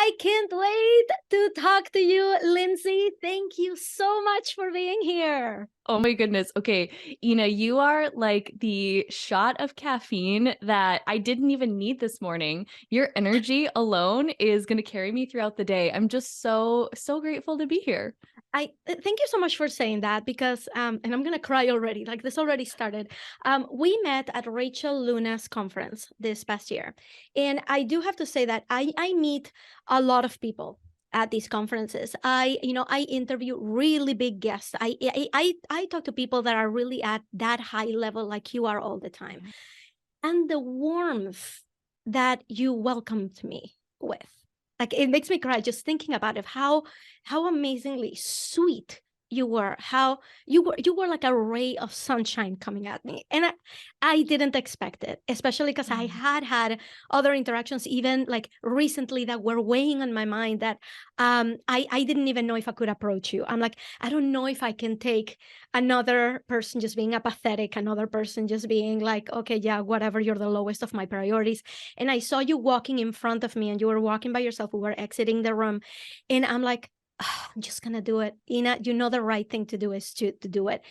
I can't wait to talk to you, Lindsey. Thank you so much for being here. Oh my goodness. Okay. Ina, you are like the shot of caffeine that I didn't even need this morning. Your energy alone is going to carry me throughout the day. I'm just so grateful to be here. Thank you so much for saying that because and I'm gonna cry already. Like this already started. We met at Rachel Luna's conference this past year, and I do have to say that I meet a lot of people at these conferences. I interview really big guests. I talk to people that are really at that high level, like you are all the time, and the warmth that you welcomed me with, like, it makes me cry just thinking about it, how amazingly sweet you were, how you were like a ray of sunshine coming at me. And I didn't expect it, especially because I had other interactions even like recently that were weighing on my mind that I didn't even know if I could approach you. I'm like, I don't know if I can take another person just being apathetic, another person just being like, okay, yeah, whatever, you're the lowest of my priorities. And I saw you walking in front of me and you were walking by yourself. We were exiting the room. And I'm like, I'm just going to do it. Ina, you know, the right thing to do is to do it.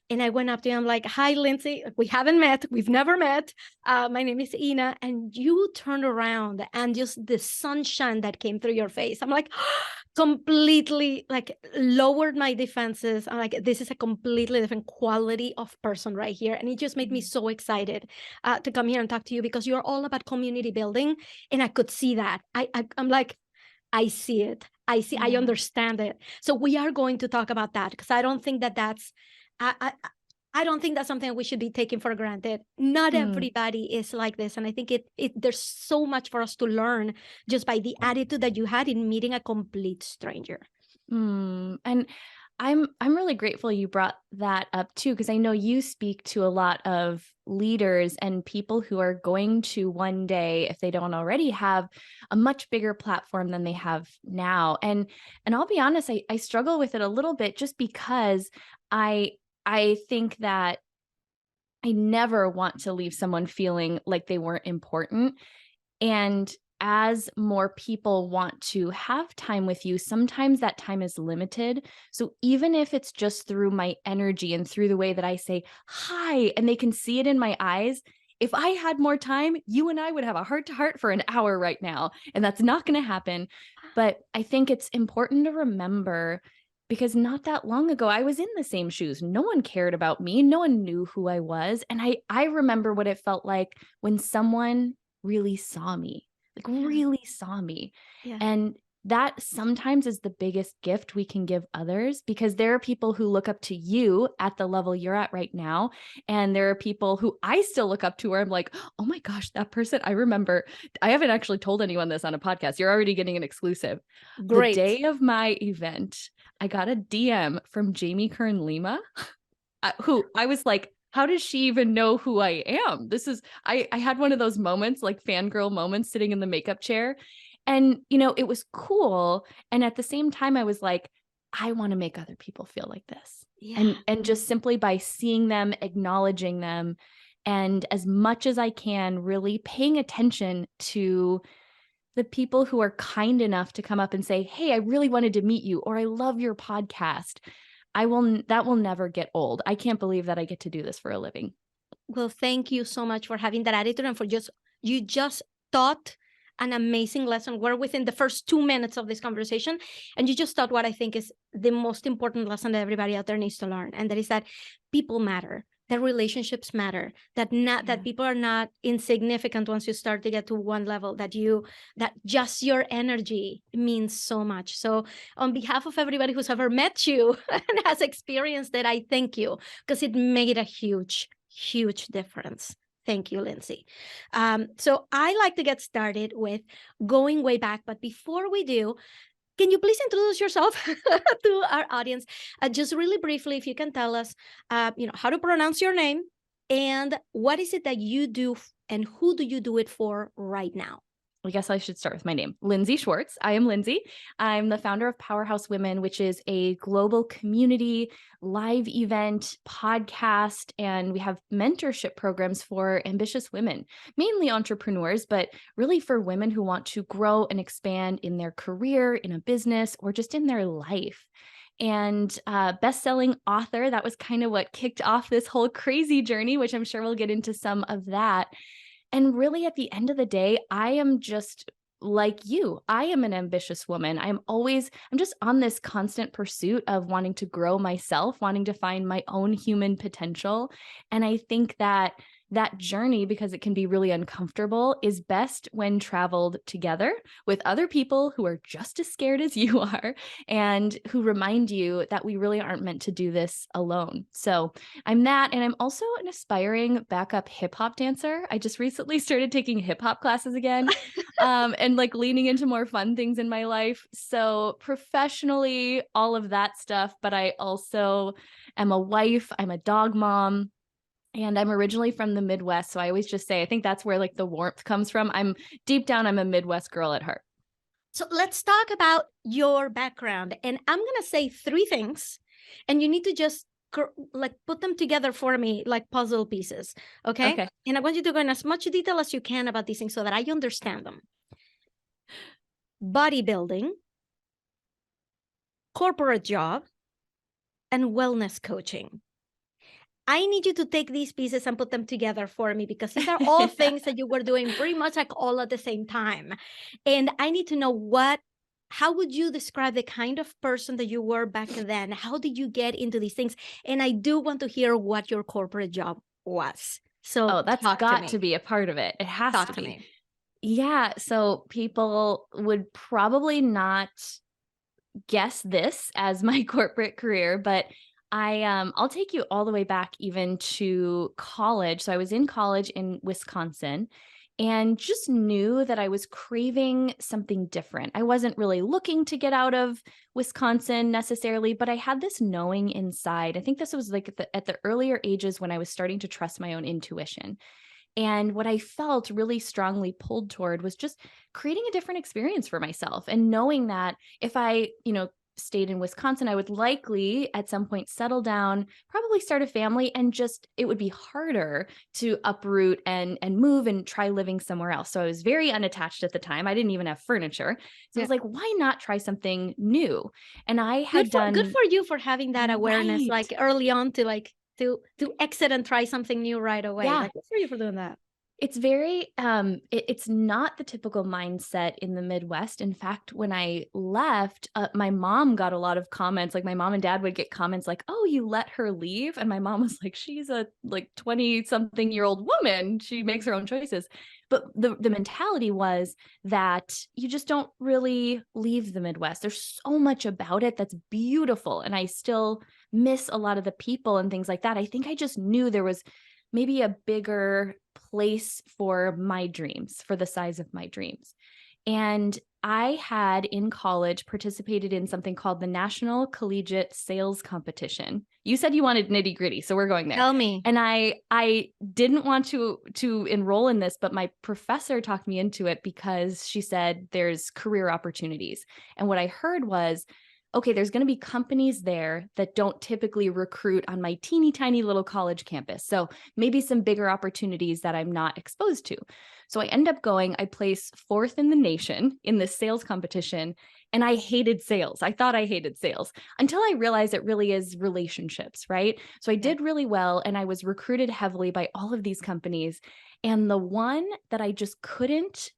And I went up to you. I'm like, hi, Lindsey. We haven't met. We've never met. My name is Ina. And you turned around and just the sunshine that came through your face. I'm like, completely like lowered my defenses. I'm like, this is a completely different quality of person right here. And it just made me so excited to come here and talk to you because you're all about community building. And I could see that. I'm like, I see it. I understand it. So we are going to talk about that because I don't think I don't think that's something we should be taking for granted. Not everybody is like this. And I think there's so much for us to learn just by the attitude that you had in meeting a complete stranger. And I'm really grateful you brought that up too, because I know you speak to a lot of leaders and people who are going to one day, if they don't already have, a much bigger platform than they have now. And I'll be honest, I struggle with it a little bit just because I think that I never want to leave someone feeling like they weren't important. And as more people want to have time with you, sometimes that time is limited. So even if it's just through my energy and through the way that I say hi, and they can see it in my eyes, if I had more time, you and I would have a heart to heart for an hour right now. And that's not going to happen. But I think it's important to remember because not that long ago, I was in the same shoes. No one cared about me. No one knew who I was. And I remember what it felt like when someone really saw me, like really saw me. Yeah. And that sometimes is the biggest gift we can give others because there are people who look up to you at the level you're at right now. And there are people who I still look up to where I'm like, oh my gosh, that person, I remember. I haven't actually told anyone this on a podcast. You're already getting an exclusive. Great. The day of my event, I got a DM from Jamie Kern Lima, who I was like, how does she even know who I am? I had one of those moments, like fangirl moments, sitting in the makeup chair. And, it was cool. And at the same time, I was like, I want to make other people feel like this. Yeah. And just simply by seeing them, acknowledging them, and as much as I can, really paying attention to the people who are kind enough to come up and say, hey, I really wanted to meet you, or I love your podcast. That will never get old. I can't believe that I get to do this for a living. Well, thank you so much for having that attitude and for you just taught an amazing lesson. We're within the first 2 minutes of this conversation, and you just taught what I think is the most important lesson that everybody out there needs to learn, and that is that people matter, that relationships matter, that people are not insignificant once you start to get to one level, that just your energy means so much. So on behalf of everybody who's ever met you and has experienced it, I thank you because it made a huge difference. Thank you, Lindsey. So I like to get started with going way back, but before we do, can you please introduce yourself to our audience? Just really briefly, if you can tell us, how to pronounce your name and what is it that you do and who do you do it for right now? I guess I should start with my name, Lindsey Schwartz. I am Lindsey. I'm the founder of Powerhouse Women, which is a global community, live event, podcast, and we have mentorship programs for ambitious women, mainly entrepreneurs, but really for women who want to grow and expand in their career, in a business, or just in their life. And best-selling author, that was kind of what kicked off this whole crazy journey, which I'm sure we'll get into some of that. And really, at the end of the day, I am just like you. I am an ambitious woman. I'm just on this constant pursuit of wanting to grow myself, wanting to find my own human potential. And I think that that journey, because it can be really uncomfortable, is best when traveled together with other people who are just as scared as you are and who remind you that we really aren't meant to do this alone. So I'm that. And I'm also an aspiring backup hip hop dancer. I just recently started taking hip hop classes again, and like leaning into more fun things in my life. So professionally, all of that stuff. But I also am a wife, I'm a dog mom. And I'm originally from the Midwest. So I always just say, I think that's where like the warmth comes from. I'm deep down, I'm a Midwest girl at heart. So let's talk about your background. And I'm going to say three things, and you need to just like put them together for me like puzzle pieces. Okay. Okay. And I want you to go in as much detail as you can about these things so that I understand them. Bodybuilding, corporate job, and wellness coaching. I need you to take these pieces and put them together for me, because these are all things that you were doing pretty much like all at the same time. And I need to know how would you describe the kind of person that you were back then? How did you get into these things? And I do want to hear what your corporate job was. So that's got to be a part of it. It has Talk to be. me. Yeah. So people would probably not guess this as my corporate career, but I'll take you all the way back even to college. So I was in college in Wisconsin and just knew that I was craving something different. I wasn't really looking to get out of Wisconsin necessarily, but I had this knowing inside. I think this was like at the earlier ages when I was starting to trust my own intuition. And what I felt really strongly pulled toward was just creating a different experience for myself and knowing that if I, stayed in Wisconsin, I would likely at some point settle down, probably start a family, and just it would be harder to uproot and move and try living somewhere else. So I was very unattached at the time. I didn't even have furniture. So I was like, why not try something new? And I had good for you for having that awareness Right. like early on to exit and try something new right away. Yeah. Like, good for you for doing that. It's very, it's not the typical mindset in the Midwest. In fact, when I left, my mom got a lot of comments. Like my mom and dad would get comments like, oh, you let her leave? And my mom was like, she's a like 20-something-year-old woman. She makes her own choices. But the mentality was that you just don't really leave the Midwest. There's so much about it that's beautiful. And I still miss a lot of the people and things like that. I think I just knew there was maybe a bigger place for my dreams, for the size of my dreams. And I had in college participated in something called the National Collegiate Sales Competition. You said you wanted nitty gritty, so we're going there. Tell me. And I didn't want to enroll in this, but my professor talked me into it because she said there's career opportunities. And what I heard was, okay, there's going to be companies there that don't typically recruit on my teeny tiny little college campus. So maybe some bigger opportunities that I'm not exposed to. So I end up going, I place 4th in the nation in this sales competition. And I hated sales. I thought I hated sales until I realized it really is relationships, right? So I did really well and I was recruited heavily by all of these companies. And the one that I just couldn't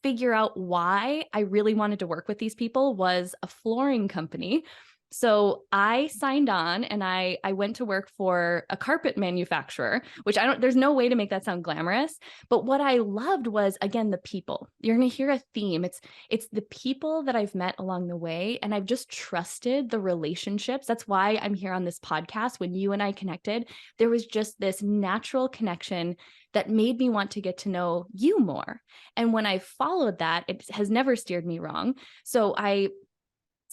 figure out why I really wanted to work with these people was a flooring company. So I signed on and I went to work for a carpet manufacturer, which there's no way to make that sound glamorous. But what I loved was, again, the people. You're going to hear a theme. It's the people that I've met along the way. And I've just trusted the relationships. That's why I'm here on this podcast. When you and I connected, there was just this natural connection that made me want to get to know you more. And when I followed that, it has never steered me wrong. So I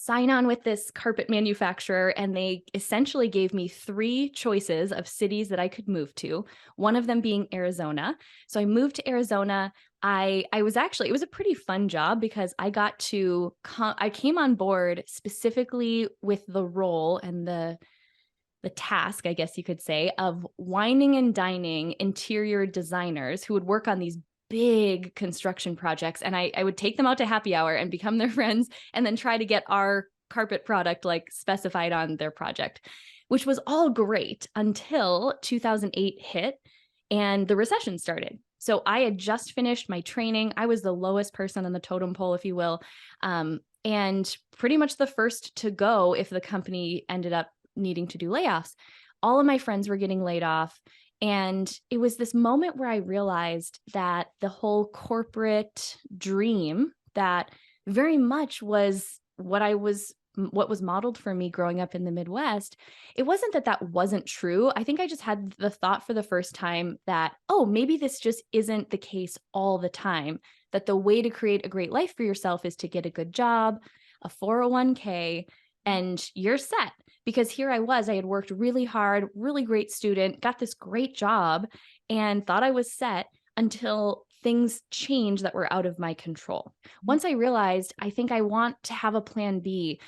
sign on with this carpet manufacturer, and they essentially gave me 3 choices of cities that I could move to, one of them being Arizona. So I moved to Arizona, I was actually, it was a pretty fun job because I got to, I came on board specifically with the role and the task, I guess you could say, of wining and dining interior designers who would work on these big construction projects. And I would take them out to happy hour and become their friends and then try to get our carpet product like specified on their project, which was all great until 2008 hit and the recession started. So I had just finished my training. I was the lowest person on the totem pole, if you will, and pretty much the first to go if the company ended up needing to do layoffs. All of my friends were getting laid off. And it was this moment where I realized that the whole corporate dream that very much was what was modeled for me growing up in the Midwest. It wasn't that that wasn't true. I think I just had the thought for the first time that, oh, maybe this just isn't the case all the time, that the way to create a great life for yourself is to get a good job, a 401k, and you're set. Because here I was, I had worked really hard, really great student, got this great job, and thought I was set until things changed that were out of my control. Once I realized, I think I want to have a plan B,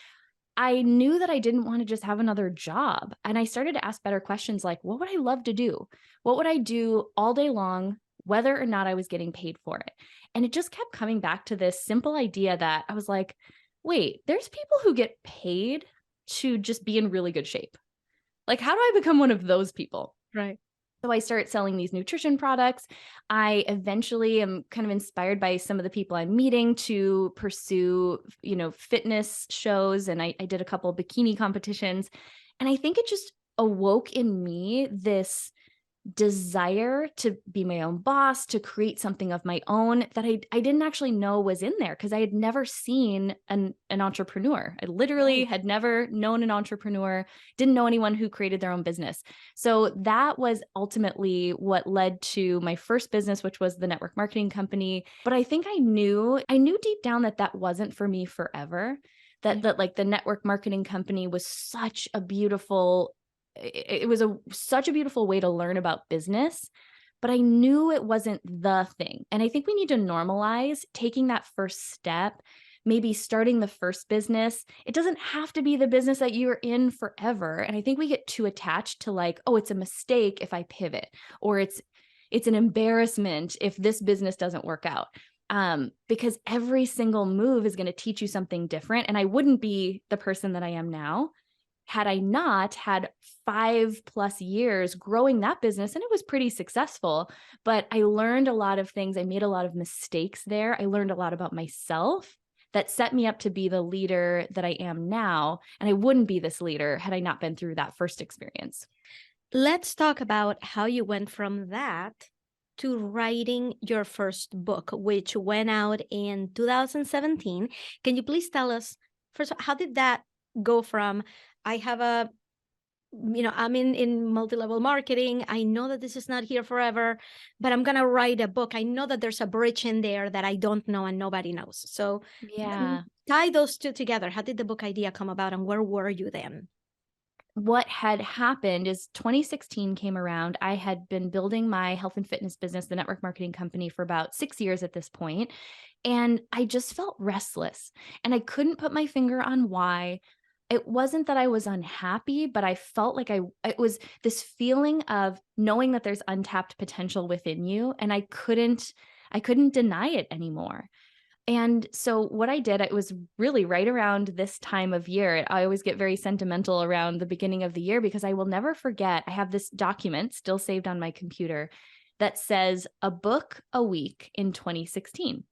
I knew that I didn't want to just have another job. And I started to ask better questions like, what would I love to do? What would I do all day long, whether or not I was getting paid for it? And it just kept coming back to this simple idea that I was like, wait, there's people who get paid to just be in really good shape. Like, how do I become one of those people? Right. So I start selling these nutrition products. I eventually am kind of inspired by some of the people I'm meeting to pursue, fitness shows. And I did a couple of bikini competitions. And I think it just awoke in me this desire to be my own boss, to create something of my own that I didn't actually know was in there because I had never seen an entrepreneur. I literally had never known an entrepreneur, didn't know anyone who created their own business. So that was ultimately what led to my first business, which was the network marketing company. But I think I knew deep down that that wasn't for me forever. That like the network marketing company was such a beautiful such a beautiful way to learn about business, but I knew it wasn't the thing. And I think we need to normalize taking that first step, maybe starting the first business. It doesn't have to be the business that you're in forever. And I think we get too attached to like, oh, it's a mistake if I pivot, or it's an embarrassment if this business doesn't work out. Because every single move is going to teach you something different. And I wouldn't be the person that I am now had I not had 5+ years growing that business. And it was pretty successful, but I learned a lot of things. I made a lot of mistakes there. I learned a lot about myself that set me up to be the leader that I am now. And I wouldn't be this leader had I not been through that first experience. Let's talk about how you went from that to writing your first book, which went out in 2017. Can you please tell us, first, how did that go from, I have I'm in multi-level marketing. I know that this is not here forever, but I'm going to write a book. I know that there's a bridge in there that I don't know and nobody knows. So Yeah. tie those two together. How did the book idea come about and where were you then? What had happened is 2016 came around. I had been building my health and fitness business, the network marketing company, for about 6 years at this point. And I just felt restless and I couldn't put my finger on why. It wasn't that I was unhappy, but I felt like it was this feeling of knowing that there's untapped potential within you. And I couldn't deny it anymore. And so what I did, it was really right around this time of year. I always get very sentimental around the beginning of the year because I will never forget. I have this document still saved on my computer that says a book a week in 2016.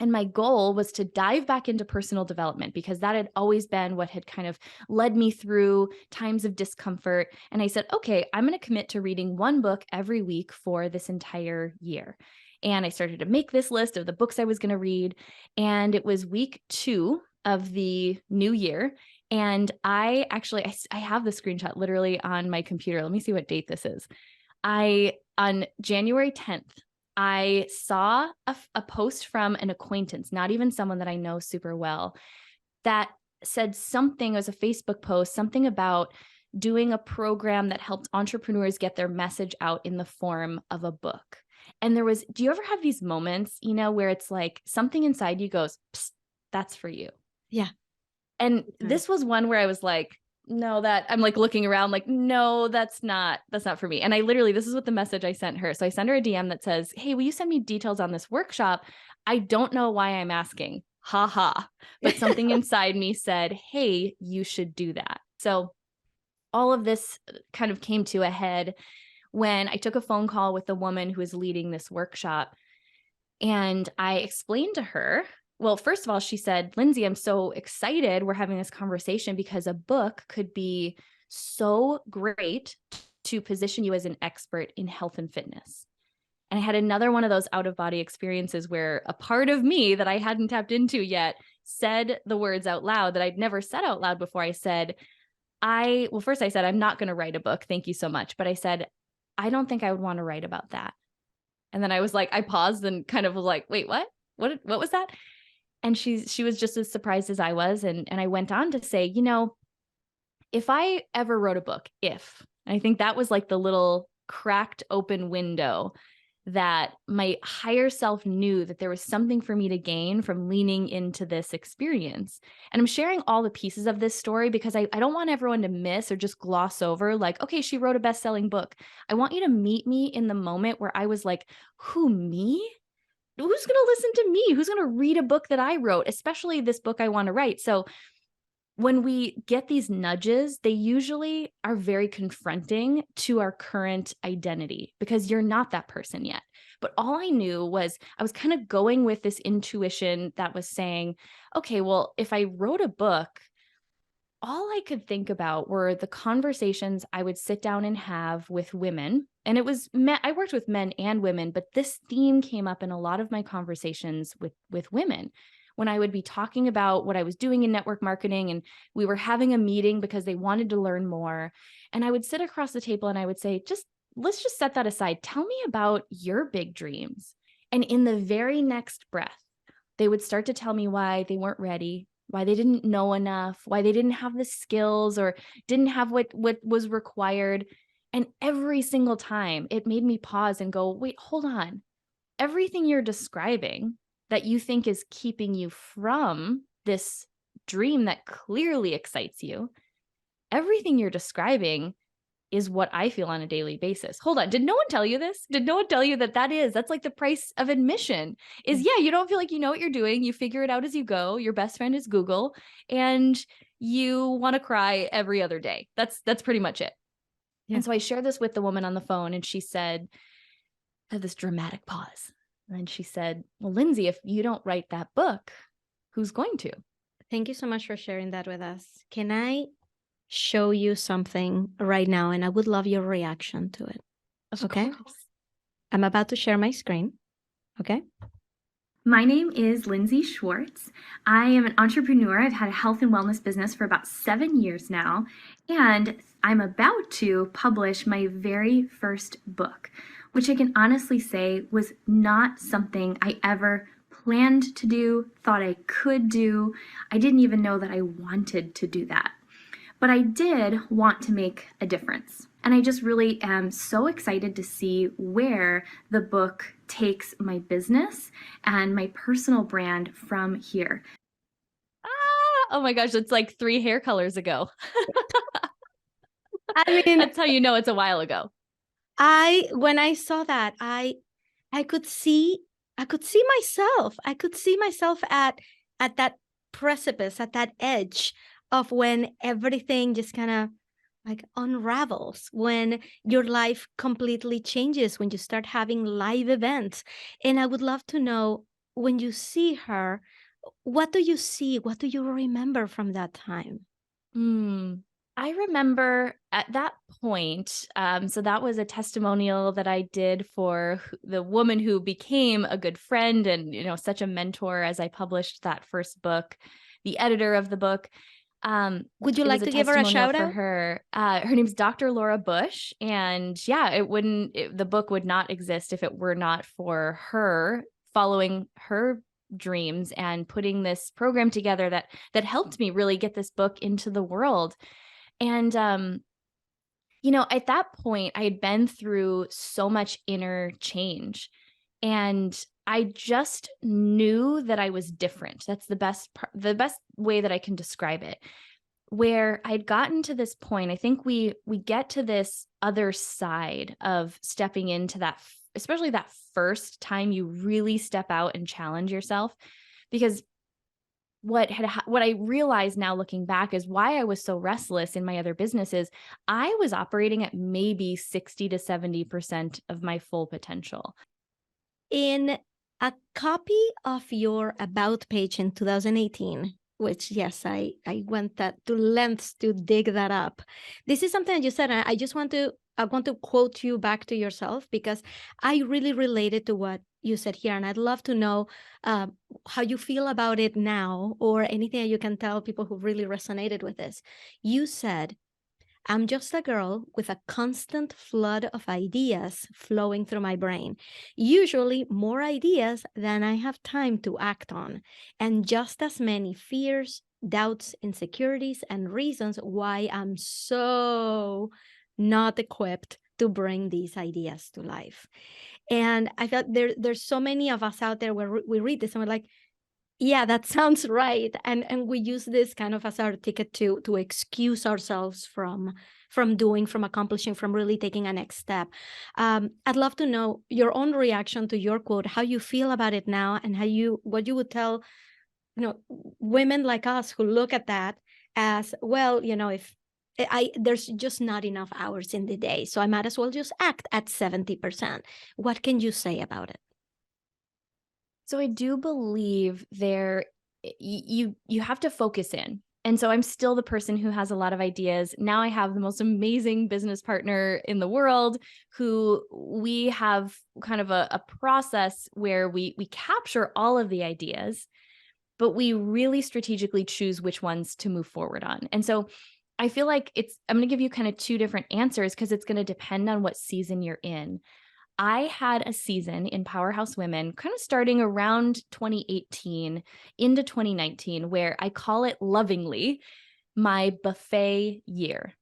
And my goal was to dive back into personal development because that had always been what had kind of led me through times of discomfort. And I said, okay, I'm going to commit to reading one book every week for this entire year. And I started to make this list of the books I was going to read. And it was week 2 of the new year. And I have the screenshot literally on my computer. Let me see what date this is. On January 10th, I saw a post from an acquaintance, not even someone that I know super well, that said something, it was a Facebook post, something about doing a program that helped entrepreneurs get their message out in the form of a book. And do you ever have these moments, where it's like something inside you goes, psst, that's for you. Yeah. And this was one where I was like, no, I'm like looking around like, no, that's not for me. And this is what the message I sent her. So I sent her a DM that says, hey, will you send me details on this workshop? I don't know why I'm asking. Ha ha. But something inside me said, hey, you should do that. So all of this kind of came to a head when I took a phone call with the woman who was leading this workshop. And I explained to her, well, first of all, she said, Lindsey, I'm so excited we're having this conversation because a book could be so great to position you as an expert in health and fitness. And I had another one of those out-of-body experiences where a part of me that I hadn't tapped into yet said the words out loud that I'd never said out loud before. I said, first I said, I'm not going to write a book. Thank you so much. But I said, I don't think I would want to write about that. And then I was like, I paused and kind of was like, wait, what? What was that? And she was just as surprised as I was. And I went on to say, if I ever wrote a book, and I think that was like the little cracked open window that my higher self knew that there was something for me to gain from leaning into this experience. And I'm sharing all the pieces of this story because I don't want everyone to miss or just gloss over like, okay, she wrote a best-selling book. I want you to meet me in the moment where I was like, who, me? Who's going to listen to me? Who's going to read a book that I wrote, especially this book I want to write? So when we get these nudges, they usually are very confronting to our current identity because you're not that person yet. But all I knew was I was kind of going with this intuition that was saying, okay, well, if I wrote a book, all I could think about were the conversations I would sit down and have with women. And it was I worked with men and women, but this theme came up in a lot of my conversations with women when I would be talking about what I was doing in network marketing, and we were having a meeting because they wanted to learn more. And I would sit across the table and I would say, let's just set that aside. Tell me about your big dreams. And in the very next breath, they would start to tell me why they weren't ready, why they didn't know enough, why they didn't have the skills or didn't have what was required. And every single time it made me pause and go, wait, hold on. Everything you're describing that you think is keeping you from this dream that clearly excites you, everything you're describing is what I feel on a daily basis. Hold on. Did no one tell you this? Did no one tell you that's like the price of admission is, you don't feel like you know what you're doing. You figure it out as you go. Your best friend is Google and you want to cry every other day. That's pretty much it. Yeah. And so I shared this with the woman on the phone and she said, had this dramatic pause. And she said, well, Lindsey, if you don't write that book, who's going to? Thank you so much for sharing that with us. Can I show you something right now? And I would love your reaction to it. Okay. I'm about to share my screen. Okay. My name is Lindsey Schwartz. I am an entrepreneur. I've had a health and wellness business for about 7 years now, and I'm about to publish my very first book, which I can honestly say was not something I ever planned to do, thought I could do. I didn't even know that I wanted to do that. But I did want to make a difference. And I just really am so excited to see where the book takes my business and my personal brand from here. Oh my gosh, it's like 3 hair colors ago. I mean, that's how you know it's a while ago. When I saw that, I could see myself. I could see myself at that precipice, at that edge of when everything just kind of like unravels, when your life completely changes, when you start having live events. And I would love to know, when you see her, what do you see? What do you remember from that time? I remember at that point, so that was a testimonial that I did for the woman who became a good friend and, such a mentor as I published that first book, the editor of the book. Would you like to give her a shout out? Her name's Dr. Laura Bush. And yeah, the book would not exist if it were not for her following her dreams and putting this program together that helped me really get this book into the world. And, at that point I had been through so much inner change. And I just knew that I was different. That's the best way that I can describe it. Where I'd gotten to this point, I think we get to this other side of stepping into that, especially that first time you really step out and challenge yourself. Because what I realized now looking back is why I was so restless in my other businesses. I was operating at maybe 60 to 70% of my full potential. In a copy of your About page in 2018, which, yes, I went to lengths to dig that up. This is something that you said, and I want to quote you back to yourself, because I really related to what you said here, and I'd love to know how you feel about it now, or anything that you can tell people who really resonated with this. You said, "I'm just a girl with a constant flood of ideas flowing through my brain, usually more ideas than I have time to act on, and just as many fears, doubts, insecurities, and reasons why I'm so not equipped to bring these ideas to life." And I felt there's so many of us out there where we read this and we're like, yeah, that sounds right. And we use this kind of as our ticket to excuse ourselves from doing, from accomplishing, from really taking a next step. I'd love to know your own reaction to your quote, how you feel about it now, and what you would tell, women like us who look at that as, well, if there's just not enough hours in the day, so I might as well just act at 70%. What can you say about it? So I do believe you have to focus in. And so I'm still the person who has a lot of ideas. Now I have the most amazing business partner in the world, who we have kind of a process where we capture all of the ideas, but we really strategically choose which ones to move forward on. And so I feel like I'm going to give you kind of two different answers, because it's going to depend on what season you're in. I had a season in Powerhouse Women, kind of starting around 2018 into 2019, where I call it lovingly my buffet year.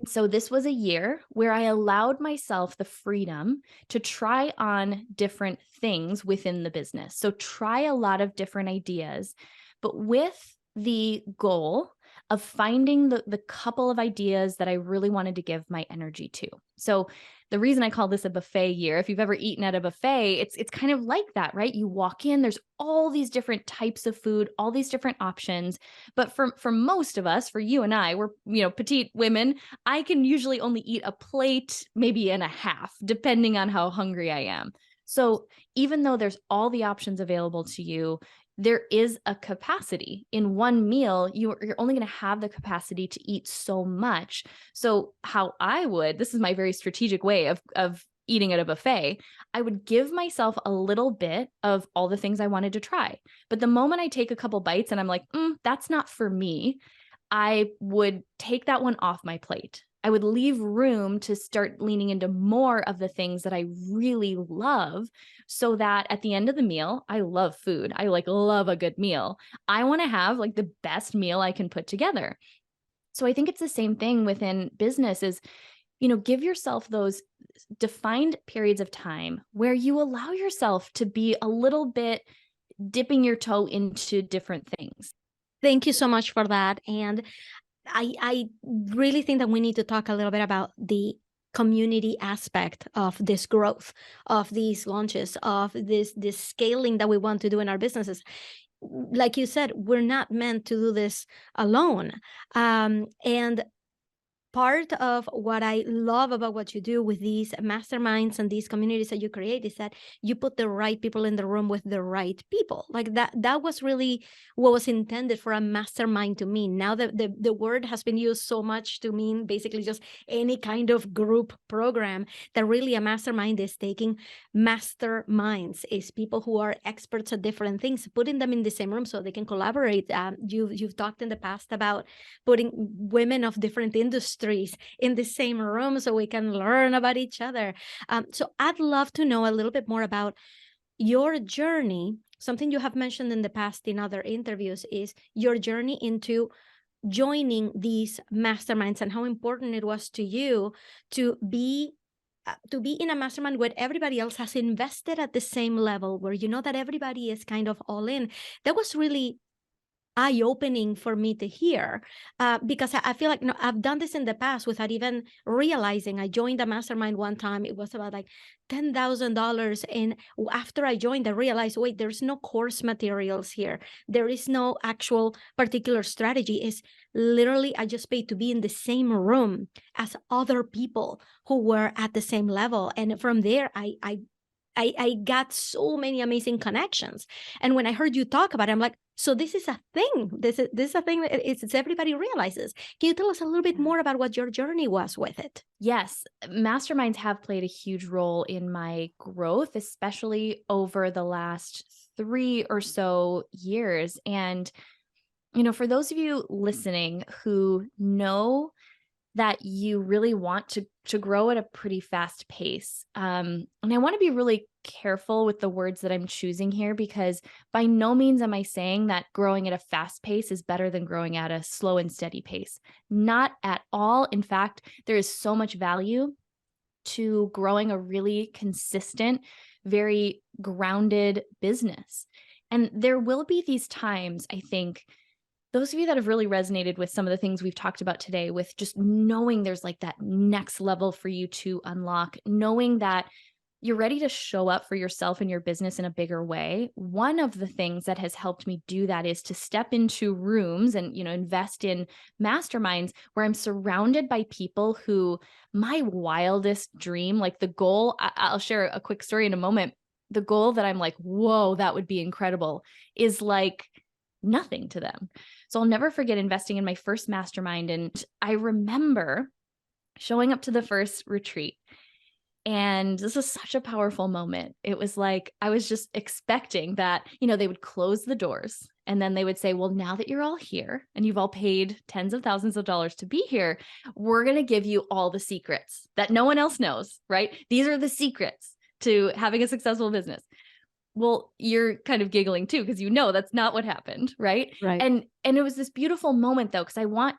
So this was a year where I allowed myself the freedom to try on different things within the business. So try a lot of different ideas, but with the goal of finding the couple of ideas that I really wanted to give my energy to. So the reason I call this a buffet year, if you've ever eaten at a buffet, it's kind of like that, right? You walk in, there's all these different types of food, all these different options. But for most of us, for you and I, we're, petite women, I can usually only eat a plate, maybe and a half, depending on how hungry I am. So even though there's all the options available to you, there is a capacity. In one meal, you're only going to have the capacity to eat so much. So this is my very strategic way of eating at a buffet, I would give myself a little bit of all the things I wanted to try. But the moment I take a couple bites and I'm like, that's not for me, I would take that one off my plate. I would leave room to start leaning into more of the things that I really love, so that at the end of the meal, I love food. I love a good meal. I want to have the best meal I can put together. So I think it's the same thing within business is, give yourself those defined periods of time where you allow yourself to be a little bit dipping your toe into different things. Thank you so much for that. And I really think that we need to talk a little bit about the community aspect of this growth, of these launches, of this scaling that we want to do in our businesses. Like you said, we're not meant to do this alone. And part of what I love about what you do with these masterminds and these communities that you create is that you put the right people in the room with the right people. That was really what was intended for a mastermind to mean. Now the word has been used so much to mean basically just any kind of group program, that really a mastermind is taking masterminds, is people who are experts at different things, putting them in the same room so they can collaborate. You've talked in the past about putting women of different industries in the same room so we can learn about each other. So I'd love to know a little bit more about your journey. Something you have mentioned in the past in other interviews is your journey into joining these masterminds, and how important it was to you to be to be in a mastermind where everybody else has invested at the same level, where you know that everybody is kind of all in, that was really eye-opening for me to hear, because I feel like, you know, I've done this in the past without even realizing. I joined a mastermind one time. It was about like $10,000, and after I joined, I realized, wait, there's no course materials here. There is no actual particular strategy. It's literally I just paid to be in the same room as other people who were at the same level, and from there, I got so many amazing connections. And when I heard you talk about it, I'm like, so this is a thing. This is a thing that it's everybody realizes. Can you tell us a little bit more about what your journey was with it? Yes, masterminds have played a huge role in my growth, especially over the last 3 or so years. And, you know, for those of you listening who know that you really want to grow at a pretty fast pace. And I want to be really careful with the words that I'm choosing here, because by no means am I saying that growing at a fast pace is better than growing at a slow and steady pace. Not at all. In fact, there is so much value to growing a really consistent, very grounded business. And there will be these times, I think, those of you that have really resonated with some of the things we've talked about today, with just knowing there's like that next level for you to unlock, knowing that you're ready to show up for yourself and your business in a bigger way. One of the things that has helped me do that is to step into rooms and, you know, invest in masterminds where I'm surrounded by people who, my wildest dream, like the goal, I'll share a quick story in a moment. The goal that I'm like, whoa, that would be incredible, is like nothing to them. So I'll never forget investing in my first mastermind. And I remember showing up to the first retreat. And this was such a powerful moment. It was like, I was just expecting that, you know, they would close the doors and then they would say, well, now that you're all here and you've all paid tens of thousands of dollars to be here, we're going to give you all the secrets that no one else knows, right? These are the secrets to having a successful business. Well, you're kind of giggling too, because you know that's not what happened, right? Right. And it was this beautiful moment though, because I want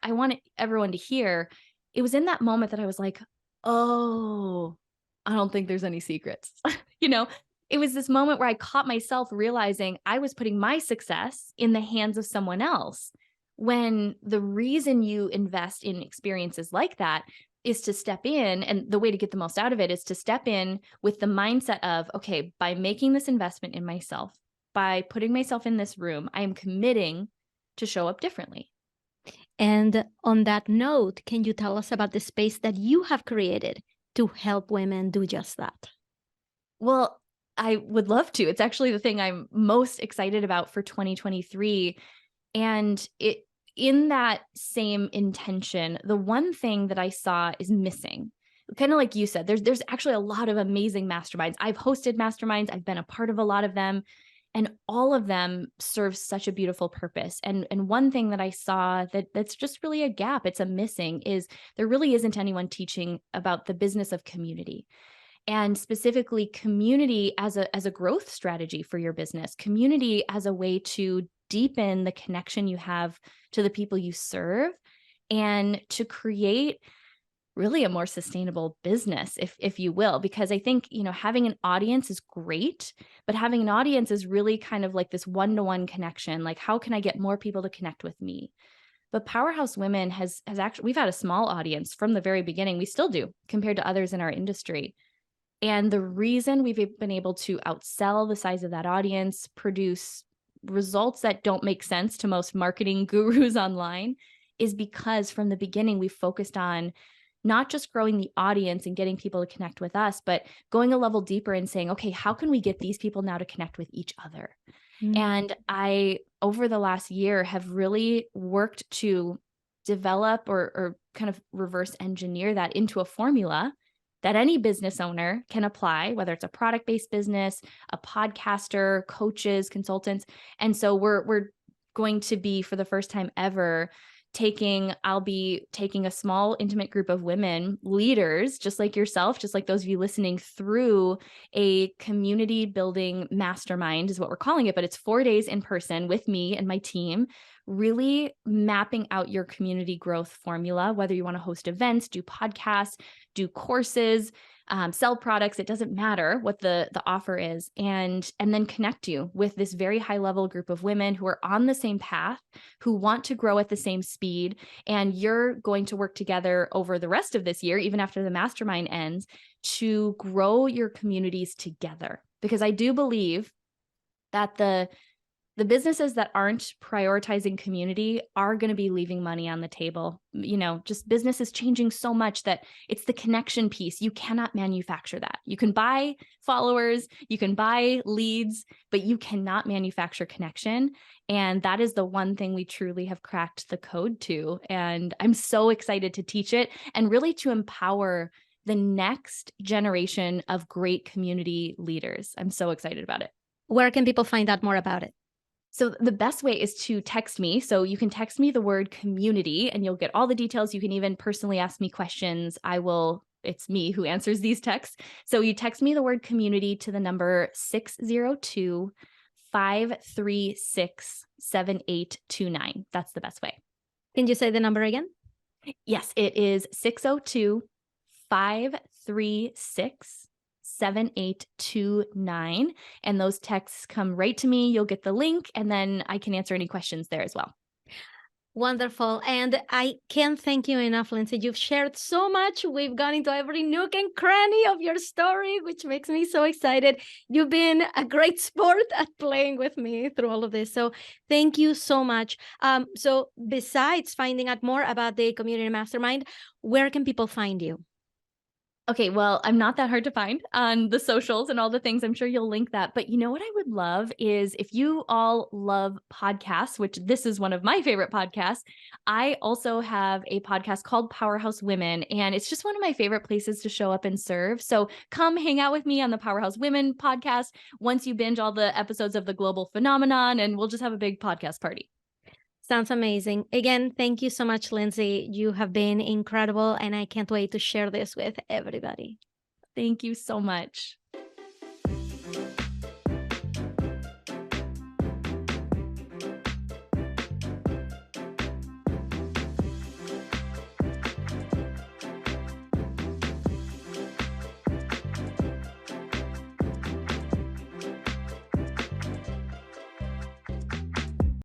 everyone to hear. It was in that moment that I was like, oh, I don't think there's any secrets. You know, it was this moment where I caught myself realizing I was putting my success in the hands of someone else, when the reason you invest in experiences like that is to step in, and the way to get the most out of it is to step in with the mindset of, okay, by making this investment in myself, by putting myself in this room, I am committing to show up differently. And on that note, can you tell us about the space that you have created to help women do just that? Well, I would love to. It's actually the thing I'm most excited about for 2023. And in that same intention, the one thing that I saw is missing, kind of like you said, there's actually a lot of amazing masterminds. I've hosted masterminds. I've been a part of a lot of them, and all of them serve such a beautiful purpose. And one thing that I saw that's just really a gap, it's a missing, is there really isn't anyone teaching about the business of community. And specifically community as a growth strategy for your business, community as a way to deepen the connection you have to the people you serve, and to create really a more sustainable business, if you will. Because I think, you know, having an audience is great, but having an audience is really kind of like this one-to-one connection. Like, how can I get more people to connect with me? But Powerhouse Women has actually, we've had a small audience from the very beginning. We still do, compared to others in our industry. And the reason we've been able to outsell the size of that audience, produce results that don't make sense to most marketing gurus online, is because from the beginning, we focused on not just growing the audience and getting people to connect with us, but going a level deeper and saying, okay, how can we get these people now to connect with each other? Mm-hmm. And I, over the last year, have really worked to develop or kind of reverse engineer that into a formula that any business owner can apply, whether it's a product-based business, a podcaster, coaches, consultants. And so we're going to be, for the first time ever, I'll be taking a small, intimate group of women, leaders, just like yourself, just like those of you listening, through a community building mastermind is what we're calling it, but it's 4 days in person with me and my team really mapping out your community growth formula, whether you want to host events, do podcasts, do courses, sell products. It doesn't matter what the offer is, and then connect you with this very high level group of women who are on the same path, who want to grow at the same speed. And you're going to work together over the rest of this year, even after the mastermind ends, to grow your communities together. Because I do believe that the businesses that aren't prioritizing community are going to be leaving money on the table. Just business is changing so much that it's the connection piece. You cannot manufacture that. You can buy followers, you can buy leads, but you cannot manufacture connection. And that is the one thing we truly have cracked the code to. And I'm so excited to teach it and really to empower the next generation of great community leaders. I'm so excited about it. Where can people find out more about it? So the best way is to text me. So you can text me the word community and you'll get all the details. You can even personally ask me questions. It's me who answers these texts. So you text me the word community to the number 602-536-7829. That's the best way. Can you say the number again? Yes, it is 602-536-7829. And those texts come right to me. You'll get the link and then I can answer any questions there as well. Wonderful. And I can't thank you enough, Lindsey. You've shared so much. We've gone into every nook and cranny of your story, which makes me so excited. You've been a great sport at playing with me through all of this. So thank you so much. So besides finding out more about the Community Mastermind, where can people find you? Okay, well, I'm not that hard to find on the socials and all the things. I'm sure you'll link that. But you know what I would love is if you all love podcasts, which this is one of my favorite podcasts, I also have a podcast called Powerhouse Women, and it's just one of my favorite places to show up and serve. So come hang out with me on the Powerhouse Women podcast once you binge all the episodes of The Global Phenomenon, and we'll just have a big podcast party. Sounds amazing. Again, thank you so much, Lindsey. You have been incredible, and I can't wait to share this with everybody. Thank you so much.